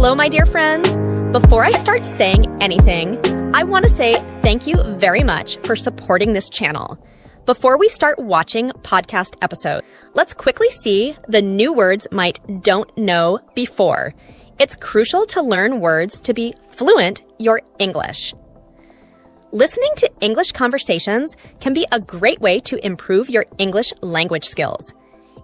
Hello, my dear friends. Before I start saying anything, I want to say thank you very much for supporting this channel. Before we start watching podcast episodes, let's quickly see the new words might don't know before. It's crucial to learn words to be fluent your English. Listening to English conversations can be a great way to improve your English language skills.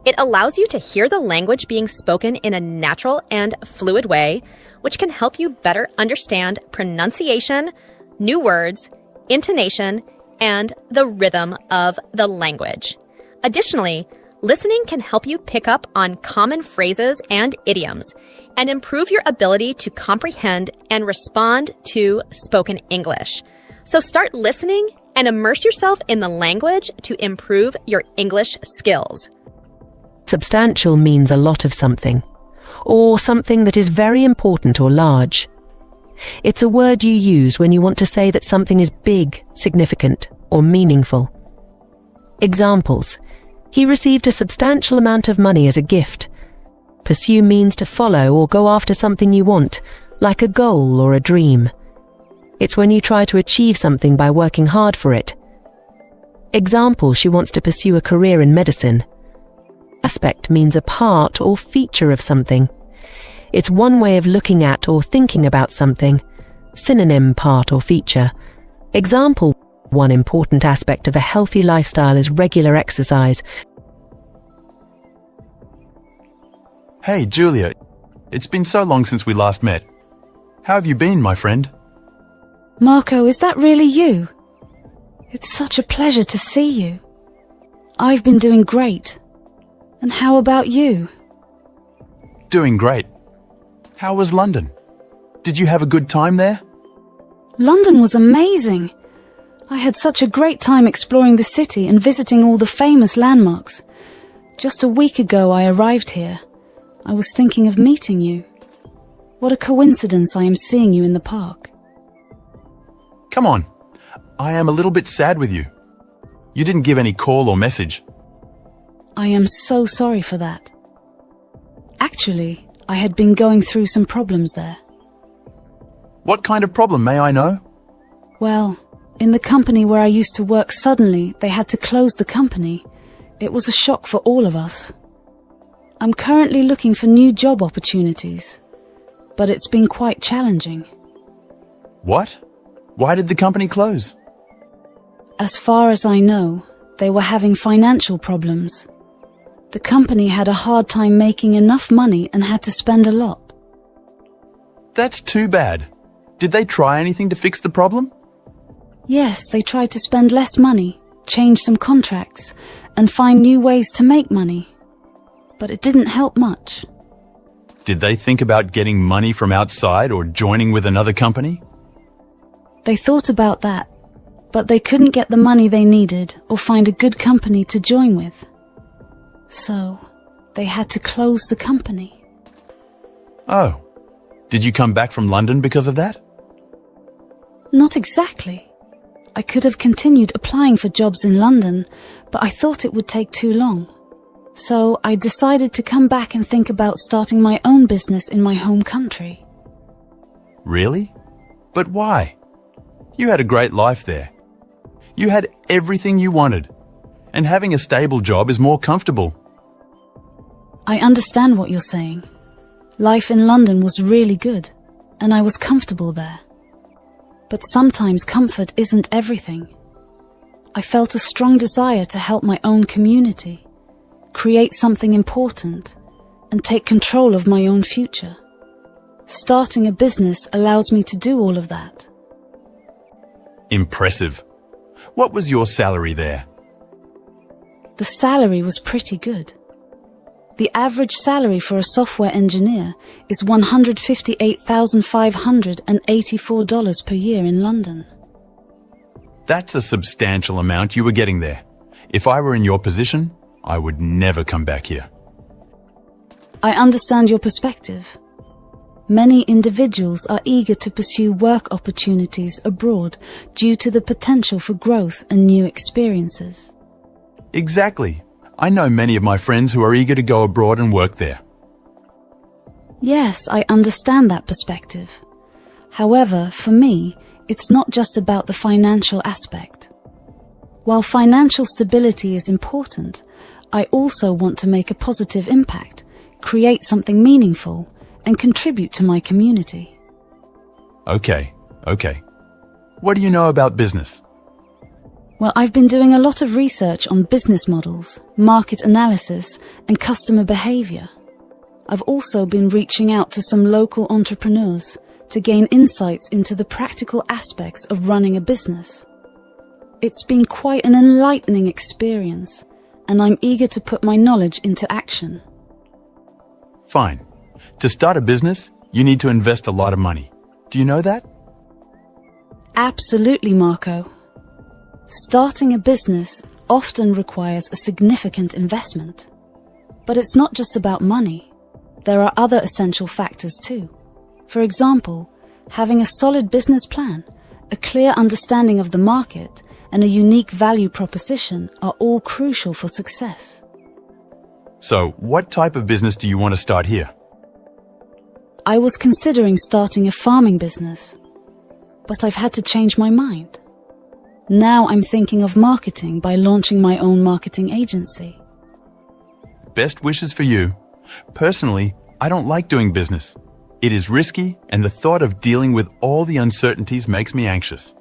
It allows you to hear the language being spoken in a natural and fluid way, which can help you better understand pronunciation, new words, intonation, and the rhythm of the language. Additionally, listening can help you pick up on common phrases and idioms and improve your ability to comprehend and respond to spoken English. So start listening and immerse yourself in the language to improve your English skills. Substantial means a lot of something, or something that is very important or large. It's a word you use when you want to say that something is big, significant, or meaningful. Examples: he received a substantial amount of money as a gift. Pursue means to follow or go after something you want, like a goal or a dream. It's when you try to achieve something by working hard for it. Example: she wants to pursue a career in medicine. Aspect means a part or feature of something. It's one way of looking at or thinking about something. Synonym: part or feature. Example: one important aspect of a healthy lifestyle is regular exercise. Hey, Julia. It's been so long since we last met. How have you been, my friend? Marco, is that really you? It's such a pleasure to see you. I've been doing great. And how about you? Doing great. How was London? Did you have a good time there? London was amazing. I had such a great time exploring the city and visiting all the famous landmarks. Just a week ago I arrived here. I was thinking of meeting you. What a coincidence I am seeing you in the park. Come on. I am a little bit sad with you. You didn't give any call or message. I am so sorry for that. Actually, I had been going through some problems there. What kind of problem, may I know? Well, in the company where I used to work, suddenly they had to close the company. It was a shock for all of us. I'm currently looking for new job opportunities, but it's been quite challenging. What? Why did the company close? As far as I know, they were having financial problems. The company had a hard time making enough money and had to spend a lot. That's too bad. Did they try anything to fix the problem? Yes, they tried to spend less money, change some contracts, and find new ways to make money. But it didn't help much. Did they think about getting money from outside or joining with another company? They thought about that, but they couldn't get the money they needed or find a good company to join with. So, they had to close the company. Oh. Did you come back from London because of that? Not exactly. I could have continued applying for jobs in London, but I thought it would take too long. So, I decided to come back and think about starting my own business in my home country. Really? But why? You had a great life there. You had everything you wanted. And having a stable job is more comfortable. I understand what you're saying. Life in London was really good, and I was comfortable there. But sometimes comfort isn't everything. I felt a strong desire to help my own community, create something important, and take control of my own future. Starting a business allows me to do all of that. Impressive. What was your salary there? The salary was pretty good. The average salary for a software engineer is $158,584 per year in London. That's a substantial amount you were getting there. If I were in your position, I would never come back here. I understand your perspective. Many individuals are eager to pursue work opportunities abroad due to the potential for growth and new experiences. Exactly. I know many of my friends who are eager to go abroad and work there. Yes, I understand that perspective. However, for me, it's not just about the financial aspect. While financial stability is important, I also want to make a positive impact, create something meaningful, and contribute to my community. Okay. What do you know about business? Well, I've been doing a lot of research on business models, market analysis, and customer behavior. I've also been reaching out to some local entrepreneurs to gain insights into the practical aspects of running a business. It's been quite an enlightening experience, and I'm eager to put my knowledge into action. Fine. To start a business, you need to invest a lot of money. Do you know that? Absolutely, Marco. Starting a business often requires a significant investment. But it's not just about money. There are other essential factors too. For example, having a solid business plan, a clear understanding of the market, and a unique value proposition are all crucial for success. So, what type of business do you want to start here? I was considering starting a farming business, but I've had to change my mind. Now I'm thinking of marketing by launching my own marketing agency. Best wishes for you. Personally, I don't like doing business. It is risky, and the thought of dealing with all the uncertainties makes me anxious.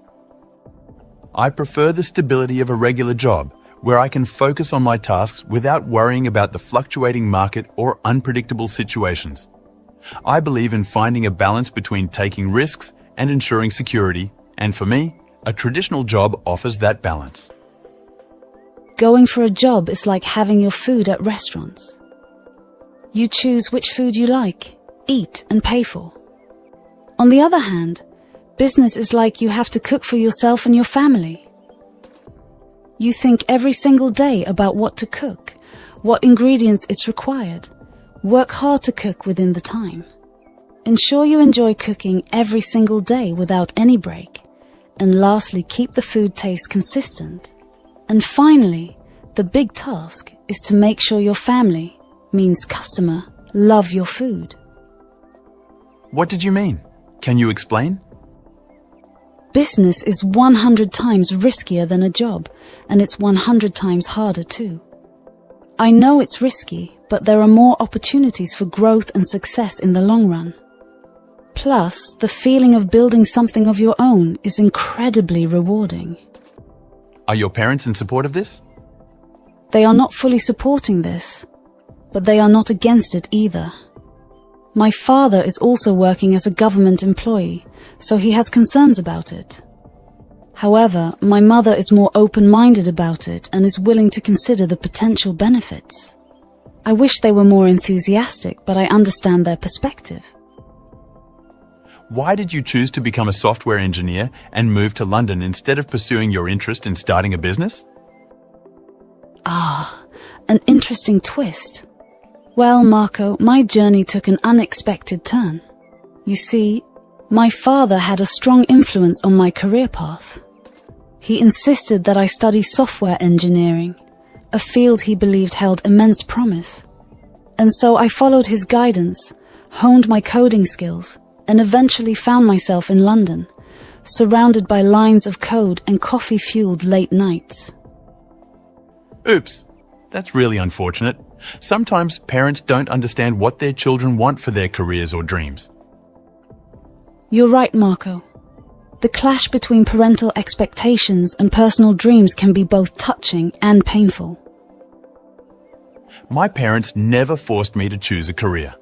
I prefer the stability of a regular job, where I can focus on my tasks without worrying about the fluctuating market or unpredictable situations. I believe in finding a balance between taking risks and ensuring security, and for me, a traditional job offers that balance. Going for a job is like having your food at restaurants. You choose which food you like, eat, and pay for. On the other hand, business is like you have to cook for yourself and your family. You think every single day about what to cook, what ingredients it's required. Work hard to cook within the time. Ensure you enjoy cooking every single day without any break. And lastly, keep the food taste consistent. And finally, the big task is to make sure your family, means customer, love your food. What did you mean? Can you explain? Business is 100 times riskier than a job, and it's 100 times harder too. I know it's risky, but there are more opportunities for growth and success in the long run. Plus, the feeling of building something of your own is incredibly rewarding. Are your parents in support of this? They are not fully supporting this, but they are not against it either. My father is also working as a government employee, so he has concerns about it. However, my mother is more open-minded about it and is willing to consider the potential benefits. I wish they were more enthusiastic, but I understand their perspective. Why did you choose to become a software engineer and move to London instead of pursuing your interest in starting a business? An interesting twist. Well, Marco, my journey took an unexpected turn. You see, my father had a strong influence on my career path. He insisted that I study software engineering, a field he believed held immense promise. And so I followed his guidance, honed my coding skills, and eventually found myself in London, surrounded by lines of code and coffee-fueled late nights. Oops, that's really unfortunate. Sometimes parents don't understand what their children want for their careers or dreams. You're right, Marco. The clash between parental expectations and personal dreams can be both touching and painful. My parents never forced me to choose a career.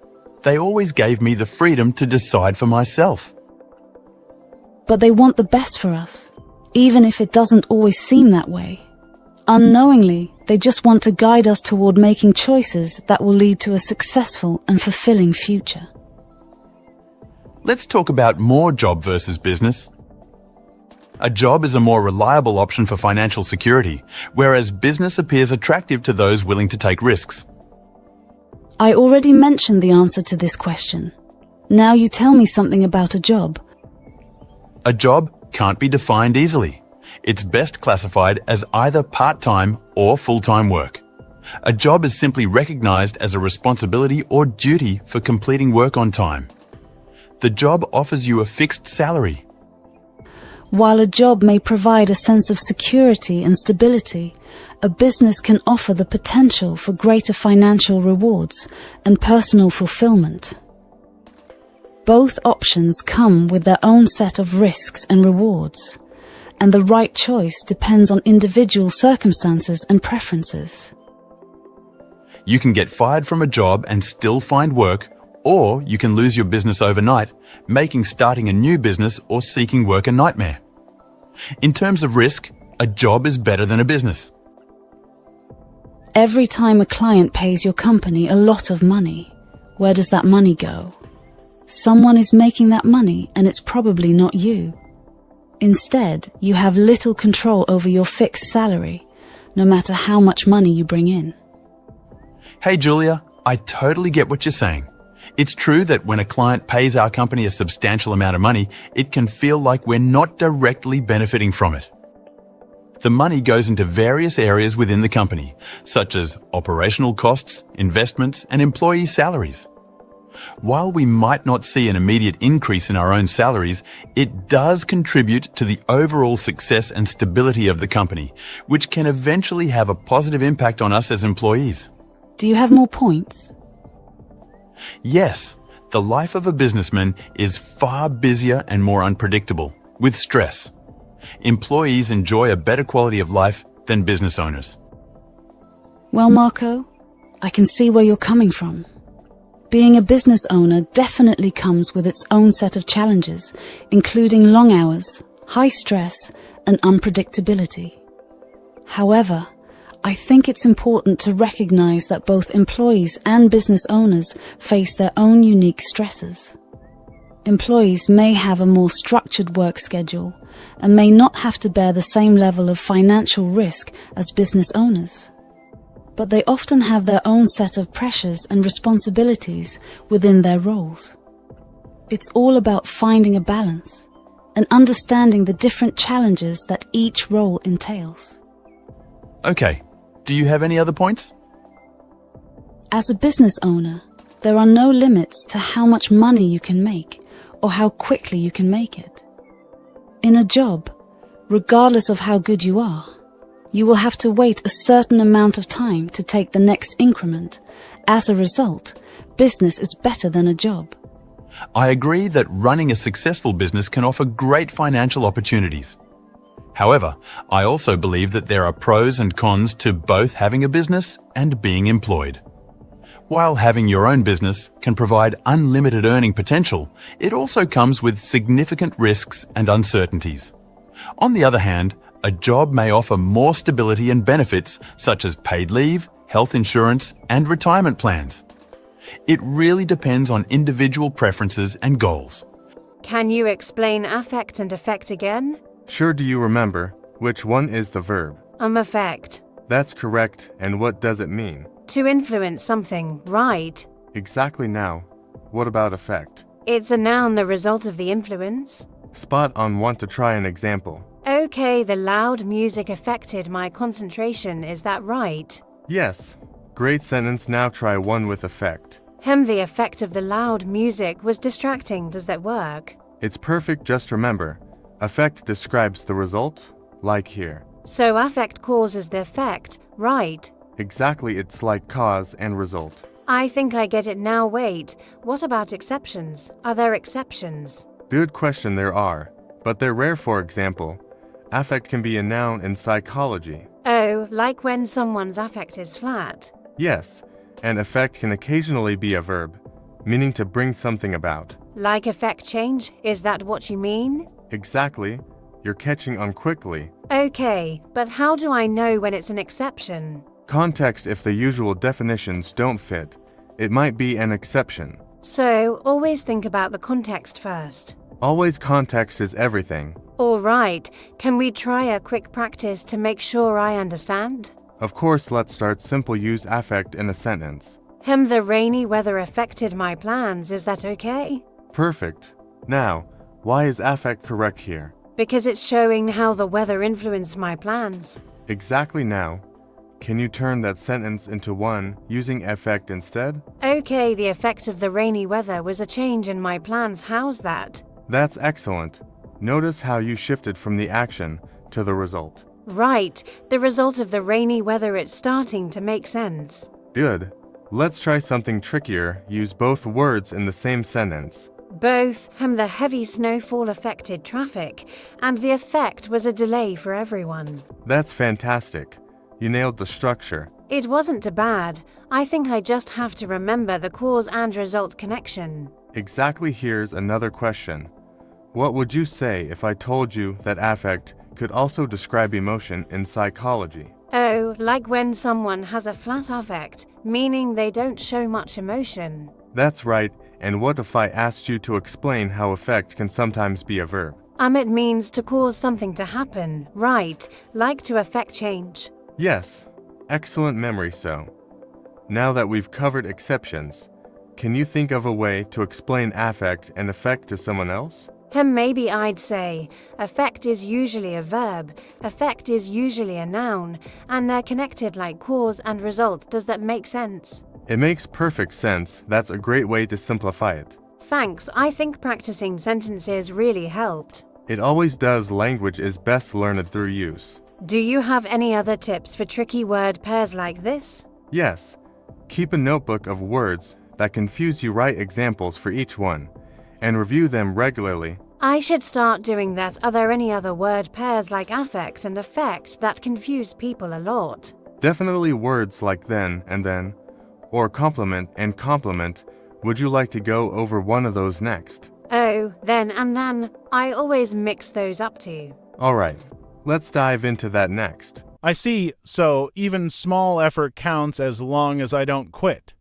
They always gave me the freedom to decide for myself. But they want the best for us, even if it doesn't always seem that way. Unknowingly, they just want to guide us toward making choices that will lead to a successful and fulfilling future. Let's talk about more job versus business. A job is a more reliable option for financial security, whereas business appears attractive to those willing to take risks. I already mentioned the answer to this question. Now you tell me something about a job. A job can't be defined easily. It's best classified as either part-time or full-time work. A job is simply recognized as a responsibility or duty for completing work on time. The job offers you a fixed salary. While a job may provide a sense of security and stability, a business can offer the potential for greater financial rewards and personal fulfillment. Both options come with their own set of risks and rewards, and the right choice depends on individual circumstances and preferences. You can get fired from a job and still find work, or you can lose your business overnight, making starting a new business or seeking work a nightmare. In terms of risk, a job is better than a business. Every time a client pays your company a lot of money, where does that money go? Someone is making that money, and it's probably not you. Instead, you have little control over your fixed salary, no matter how much money you bring in. Hey Julia, I totally get what you're saying. It's true that when a client pays our company a substantial amount of money, it can feel like we're not directly benefiting from it. The money goes into various areas within the company, such as operational costs, investments, and employee salaries. While we might not see an immediate increase in our own salaries, it does contribute to the overall success and stability of the company, which can eventually have a positive impact on us as employees. Do you have more points? Yes, the life of a businessman is far busier and more unpredictable, with stress. Employees enjoy a better quality of life than business owners. Well, Marco, I can see where you're coming from. Being a business owner definitely comes with its own set of challenges, including long hours, high stress, and unpredictability. However, I think it's important to recognize that both employees and business owners face their own unique stresses. Employees may have a more structured work schedule and may not have to bear the same level of financial risk as business owners. But they often have their own set of pressures and responsibilities within their roles. It's all about finding a balance and understanding the different challenges that each role entails. Okay, do you have any other points? As a business owner, there are no limits to how much money you can make or how quickly you can make it. In a job, regardless of how good you are, you will have to wait a certain amount of time to take the next increment. As a result, business is better than a job. I agree that running a successful business can offer great financial opportunities. However, I also believe that there are pros and cons to both having a business and being employed. While having your own business can provide unlimited earning potential, it also comes with significant risks and uncertainties. On the other hand, a job may offer more stability and benefits such as paid leave, health insurance, and retirement plans. It really depends on individual preferences and goals. Can you explain affect and effect again? Sure, do you remember? Which one is the verb? Affect. That's correct, and what does it mean? To influence something, right? Exactly. Now, what about effect? It's a noun, the result of the influence. Spot on. Want to try an example? Okay, the loud music affected my concentration, is that right? Yes. Great sentence. Now try one with effect. The effect of the loud music was distracting. Does that work? It's perfect. Just remember, effect describes the result, like here. So affect causes the effect, right? Exactly, it's like cause and result. I think I get it now. Wait, what about exceptions? Are there exceptions? Good question. There are, but they're rare. For example, affect can be a noun in psychology. Oh, like when someone's affect is flat. Yes, and effect can occasionally be a verb, meaning to bring something about. Like effect change, is that what you mean? Exactly. You're catching on quickly. Okay, but how do I know when it's an exception? Context. If the usual definitions don't fit, it might be an exception. So, always think about the context first. Always, context is everything. All right, can we try a quick practice to make sure I understand? Of course, let's start simple. Use affect in a sentence. The rainy weather affected my plans, is that okay? Perfect. Now, why is affect correct here? Because it's showing how the weather influenced my plans. Exactly. Now, Can you turn that sentence into one using affect instead? Okay, the effect of the rainy weather was a change in my plans. How's that? That's excellent. Notice how you shifted from the action to the result. Right, the result of the rainy weather. It's starting to make sense. Good. Let's try something trickier. Use both words in the same sentence. Both, the heavy snowfall affected traffic, and the effect was a delay for everyone. That's fantastic. You nailed the structure. It wasn't too bad. I think I just have to remember the cause and result connection. Exactly. Here's another question. What would you say if I told you that affect could also describe emotion in psychology? Oh, like when someone has a flat affect, meaning they don't show much emotion. That's right. And what if I asked you to explain how affect can sometimes be a verb? It means to cause something to happen, right, like to affect change. Yes. Excellent memory. So, now that we've covered exceptions, can you think of a way to explain affect and effect to someone else? Maybe I'd say, affect is usually a verb, effect is usually a noun, and they're connected like cause and result. Does that make sense? It makes perfect sense. That's a great way to simplify it. Thanks, I think practicing sentences really helped. It always does. Language is best learned through use. Do you have any other tips for tricky word pairs like this? Yes. Keep a notebook of words that confuse you. Write examples for each one, and review them regularly. I should start doing that. Are there any other word pairs like affect and effect that confuse people a lot? Definitely words like then and then, or complement and complement. Would you like to go over one of those next? Oh, then and then. I always mix those up too. All right, let's dive into that next. I see, so even small effort counts as long as I don't quit.